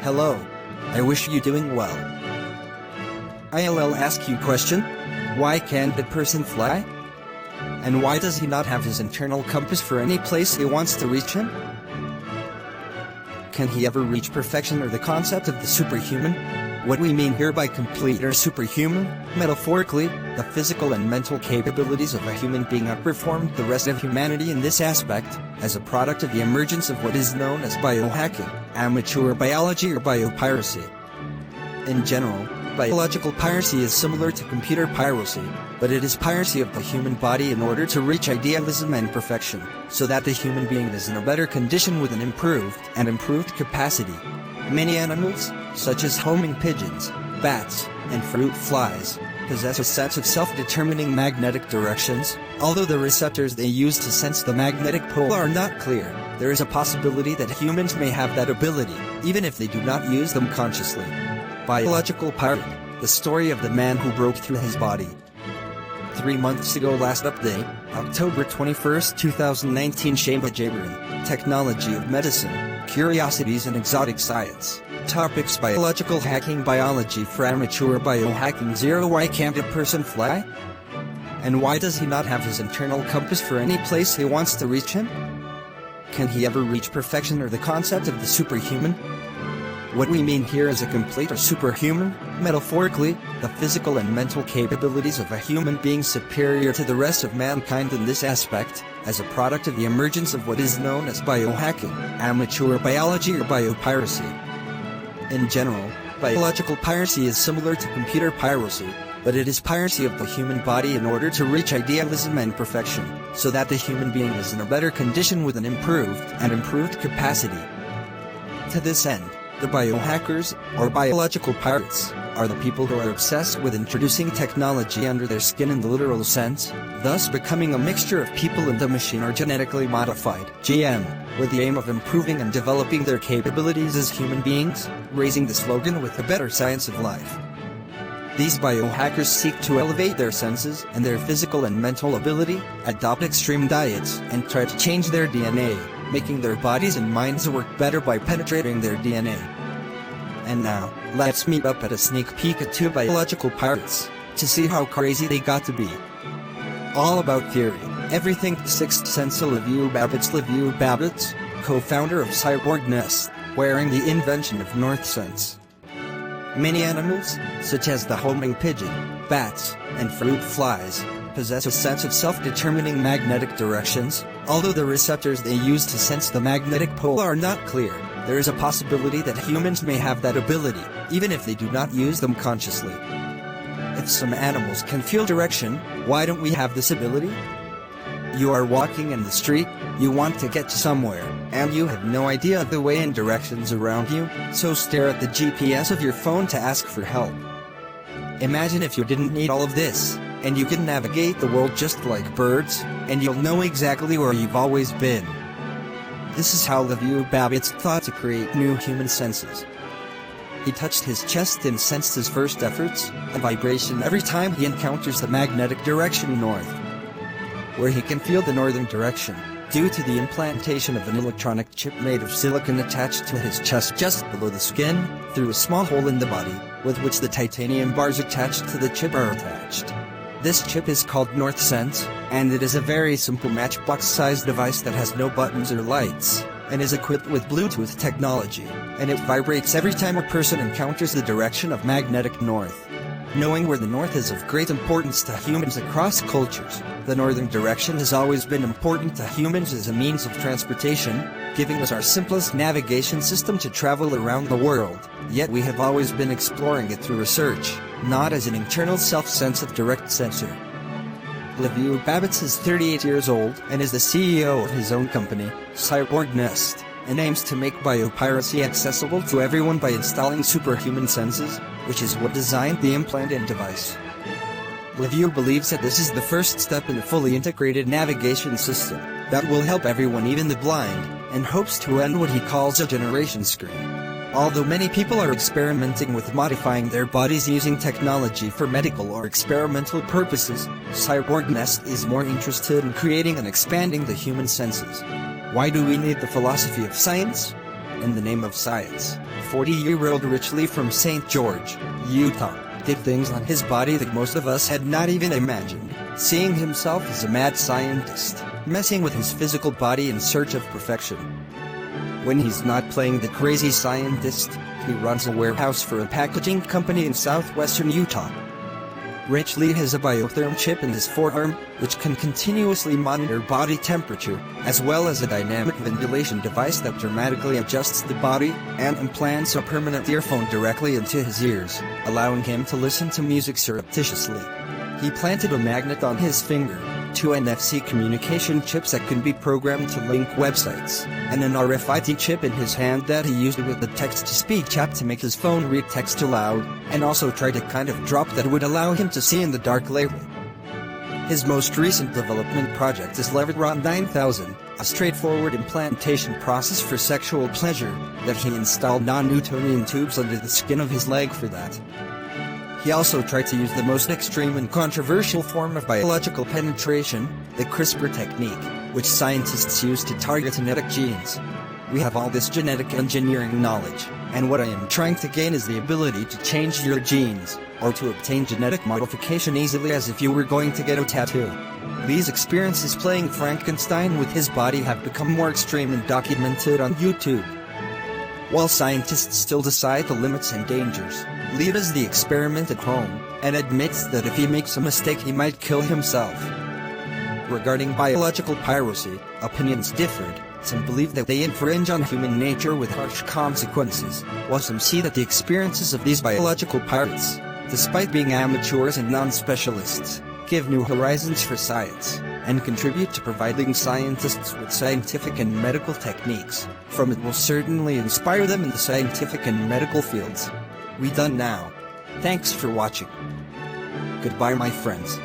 Hello. I wish you doing well. I'll ask you question. Why can't the person fly? And why does he not have his internal compass for any place he wants to reach him? Can he ever reach perfection or the concept of the superhuman? What we mean here by complete or superhuman, metaphorically, the physical and mental capabilities of a human being outperformed the rest of humanity in this aspect, as a product of the emergence of what is known as biohacking, amateur biology or biopiracy. In general, biological piracy is similar to computer piracy, but it is piracy of the human body in order to reach idealism and perfection, so that the human being is in a better condition with an improved capacity. Many animals, such as homing pigeons, bats, and fruit flies, possess a set of self-determining magnetic directions. Although the receptors they use to sense the magnetic pole are not clear, there is a possibility that humans may have that ability, even if they do not use them consciously. Biological pirate, the story of the man who broke through his body. 3 months ago last update, October 21st, 2019 Shamba Jabron, Technology of Medicine, Curiosities and Exotic Science. Topics: Biological hacking, biology for amateur, biohacking 0. Why can't a person fly? And why does he not have his internal compass for any place he wants to reach him? Can he ever reach perfection or the concept of the superhuman? What we mean here is a complete or superhuman, metaphorically, the physical and mental capabilities of a human being superior to the rest of mankind in this aspect, as a product of the emergence of what is known as biohacking, amateur biology or biopiracy. In general, biological piracy is similar to computer piracy, but it is piracy of the human body in order to reach idealism and perfection, so that the human being is in a better condition with an improved capacity. To this end, the biohackers, or biological pirates, are the people who are obsessed with introducing technology under their skin in the literal sense, thus becoming a mixture of people and a machine or genetically modified (GM), with the aim of improving and developing their capabilities as human beings, raising the slogan with the better science of life. These biohackers seek to elevate their senses and their physical and mental ability, adopt extreme diets, and try to change their DNA, making their bodies and minds work better by penetrating their DNA. And now, let's meet up at a sneak peek at 2 biological pirates, to see how crazy they got to be. All about theory, everything. Sixth Sense. Liviu Babits, co-founder of Cyborg Nest, wearing the invention of North Sense. Many animals, such as the homing pigeon, bats, and fruit flies, possess a sense of self-determining magnetic directions. Although the receptors they use to sense the magnetic pole are not clear, there is a possibility that humans may have that ability, even if they do not use them consciously. If some animals can feel direction, why don't we have this ability? You are walking in the street, you want to get to somewhere, and you have no idea of the way and directions around you, so stare at the GPS of your phone to ask for help. Imagine if you didn't need all of this, and you can navigate the world just like birds, and you'll know exactly where you've always been. This is how Liviu Babits thought to create new human senses. He touched his chest and sensed his first efforts, a vibration every time he encounters the magnetic direction north, where he can feel the northern direction, due to the implantation of an electronic chip made of silicon attached to his chest just below the skin, through a small hole in the body, with which the titanium bars attached to the chip are attached. This chip is called North Sense, and it is a very simple matchbox-sized device that has no buttons or lights, and is equipped with Bluetooth technology, and it vibrates every time a person encounters the direction of magnetic north. Knowing where the north is of great importance to humans across cultures. The northern direction has always been important to humans as a means of transportation, giving us our simplest navigation system to travel around the world, yet we have always been exploring it through research, not as an internal self-sense of direct sensor. Liviu Babits is 38 years old and is the CEO of his own company, Cyborg Nest, and aims to make biopiracy accessible to everyone by installing superhuman senses, which is what designed the implant and device. Liviu believes that this is the first step in a fully integrated navigation system that will help everyone, even the blind, and hopes to end what he calls a generation screen. Although many people are experimenting with modifying their bodies using technology for medical or experimental purposes, Cyborg Nest is more interested in creating and expanding the human senses. Why do we need the philosophy of science? in the name of science. 40-year-old Rich Lee from St. George, Utah, did things on his body that most of us had not even imagined, seeing himself as a mad scientist, messing with his physical body in search of perfection. When he's not playing the crazy scientist, he runs a warehouse for a packaging company in southwestern Utah. Rich Lee has a biotherm chip in his forearm, which can continuously monitor body temperature, as well as a dynamic ventilation device that dramatically adjusts the body, and implants a permanent earphone directly into his ears, allowing him to listen to music surreptitiously. He planted a magnet on his finger, 2 NFC communication chips that can be programmed to link websites, and an RFID chip in his hand that he used with the text-to-speech app to make his phone read text aloud, and also tried a kind of drop that would allow him to see in the dark lately. His most recent development project is Levitron 9000, a straightforward implantation process for sexual pleasure, that he installed non-Newtonian tubes under the skin of his leg for that. He also tried to use the most extreme and controversial form of biological penetration, the CRISPR technique, which scientists use to target genetic genes. We have all this genetic engineering knowledge, and what I am trying to gain is the ability to change your genes, or to obtain genetic modification easily as if you were going to get a tattoo. These experiences playing Frankenstein with his body have become more extreme and documented on YouTube. While scientists still decide the limits and dangers, Lee does the experiment at home, and admits that if he makes a mistake he might kill himself. Regarding biological piracy, opinions differed. Some believe that they infringe on human nature with harsh consequences, while some see that the experiences of these biological pirates, despite being amateurs and non-specialists, give new horizons for science, and contribute to providing scientists with scientific and medical techniques, from it will certainly inspire them in the scientific and medical fields. We done now. Thanks for watching. Goodbye my friends.